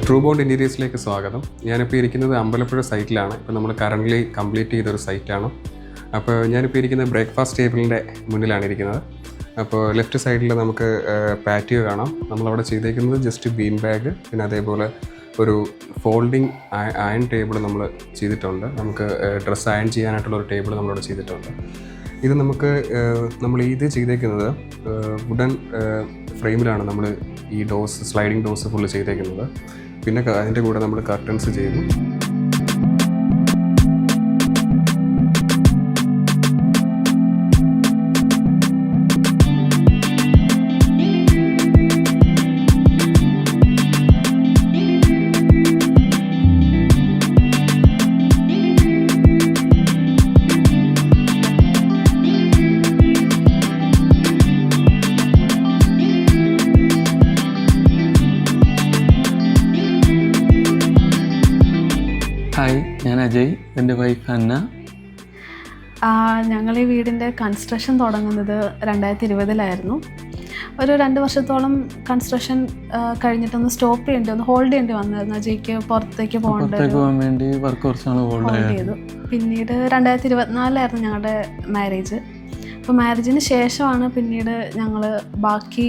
True bond ഇൻറ്റീരിയേഴ്സിലേക്ക് സ്വാഗതം. ഞാനിപ്പോൾ ഇരിക്കുന്നത് അമ്പലപ്പുഴ സൈറ്റിലാണ്. ഇപ്പോൾ നമ്മൾ കറൻ്റ്ലി കംപ്ലീറ്റ് ചെയ്തൊരു സൈറ്റാണ്. അപ്പോൾ ഞാനിപ്പോൾ ഇരിക്കുന്നത് ബ്രേക്ക്ഫാസ്റ്റ് ടേബിളിൻ്റെ മുന്നിലാണ് ഇരിക്കുന്നത്. അപ്പോൾ ലെഫ്റ്റ് സൈഡിൽ നമുക്ക് പാറ്റിയോ കാണാം. നമ്മളവിടെ ചെയ്തേക്കുന്നത് ജസ്റ്റ് ബീൻ ബാഗ്, പിന്നെ അതേപോലെ ഒരു ഫോൾഡിങ് അയൺ ടേബിൾ നമ്മൾ ചെയ്തിട്ടുണ്ട്. നമുക്ക് ഡ്രസ്സ് അയൺ ചെയ്യാനായിട്ടുള്ളൊരു ടേബിൾ നമ്മളവിടെ ചെയ്തിട്ടുണ്ട്. ഇത് നമ്മൾ ഇത് ചെയ്തേക്കുന്നത് വുഡൻ ഫ്രെയിമിലാണ് നമ്മൾ ഈ ഡോസ് സ്ലൈഡിങ് ഡോസ് ഫുള്ള് ചെയ്തേക്കുന്നത്. പിന്നെ അതിൻ്റെ കൂടെ നമ്മൾ കർട്ടൻസ് ചെയ്തു. ഹായ്, ഞാൻ അജയ്, എൻ്റെ വൈഫ് അന്ന. ഞങ്ങൾ ഈ വീടിൻ്റെ കൺസ്ട്രക്ഷൻ തുടങ്ങുന്നത് 2020 ഒരു 2 വർഷത്തോളം കൺസ്ട്രക്ഷൻ കഴിഞ്ഞിട്ടൊന്ന് സ്റ്റോപ്പ് ചെയ്യേണ്ടി വന്നു, ഹോൾഡ് ചെയ്യേണ്ടി വന്നായിരുന്നു. അജയ്ക്ക് പുറത്തേക്ക് പോകാൻ വേണ്ടി വർക്ക് കുറച്ചാണ് ഹോൾഡ് ചെയ്തു. പിന്നീട് 2024 ഞങ്ങളുടെ മാരേജ്. അപ്പോൾ മാരേജിന് ശേഷമാണ് പിന്നീട് ഞങ്ങൾ ബാക്കി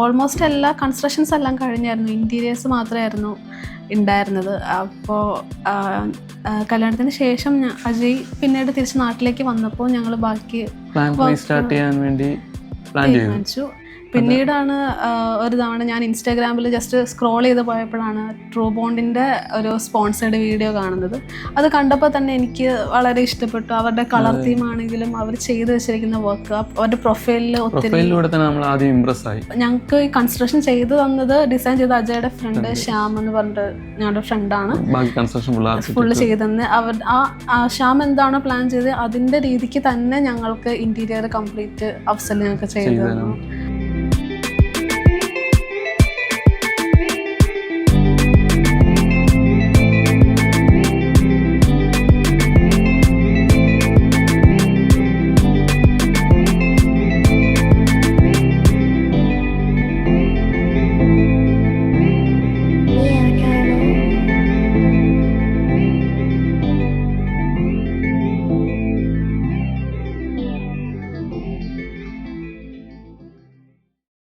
ഓൾമോസ്റ്റ് എല്ലാ കൺസ്ട്രക്ഷൻസ് എല്ലാം കഴിഞ്ഞായിരുന്നു. ഇൻറ്റീരിയേഴ്സ് മാത്രമായിരുന്നു ഉണ്ടായിരുന്നത്. അപ്പോൾ കല്യാണത്തിന് ശേഷം അജയ് പിന്നീട് തിരിച്ച് നാട്ടിലേക്ക് വന്നപ്പോൾ ഞങ്ങൾ ബാക്കി സ്റ്റാർട്ട് ചെയ്യാൻ വേണ്ടി തീരുമാനിച്ചു. പിന്നീടാണ് ഒരു തവണ ഞാൻ ഇൻസ്റ്റാഗ്രാമിൽ ജസ്റ്റ് സ്ക്രോൾ ചെയ്ത് പോയപ്പോഴാണ് ട്രൂ ബോണ്ടിൻ്റെ ഒരു സ്പോൺസേർഡ് വീഡിയോ കാണുന്നത്. അത് കണ്ടപ്പോൾ തന്നെ എനിക്ക് വളരെ ഇഷ്ടപ്പെട്ടു. അവരുടെ കളർ തീം ആണെങ്കിലും അവർ ചെയ്ത് വെച്ചിരിക്കുന്ന വർക്ക്, അവരുടെ പ്രൊഫൈലിൽ ഒത്തിരി ഞങ്ങൾക്ക് ഈ കൺസ്ട്രക്ഷൻ ചെയ്ത് തന്നത് ഡിസൈൻ ചെയ്ത അജയുടെ ഫ്രണ്ട് ശ്യാം എന്ന് പറഞ്ഞിട്ട് ഞങ്ങളുടെ ഫ്രണ്ടാണ് ഫുള്ള് ചെയ്തെന്ന്. ആ ശ്യാം എന്താണോ പ്ലാൻ ചെയ്ത് അതിൻ്റെ രീതിക്ക് തന്നെ ഞങ്ങൾക്ക് ഇൻറ്റീരിയർ കംപ്ലീറ്റ് അഫ്സൽ ഞങ്ങൾക്ക് ചെയ്തു തന്നു.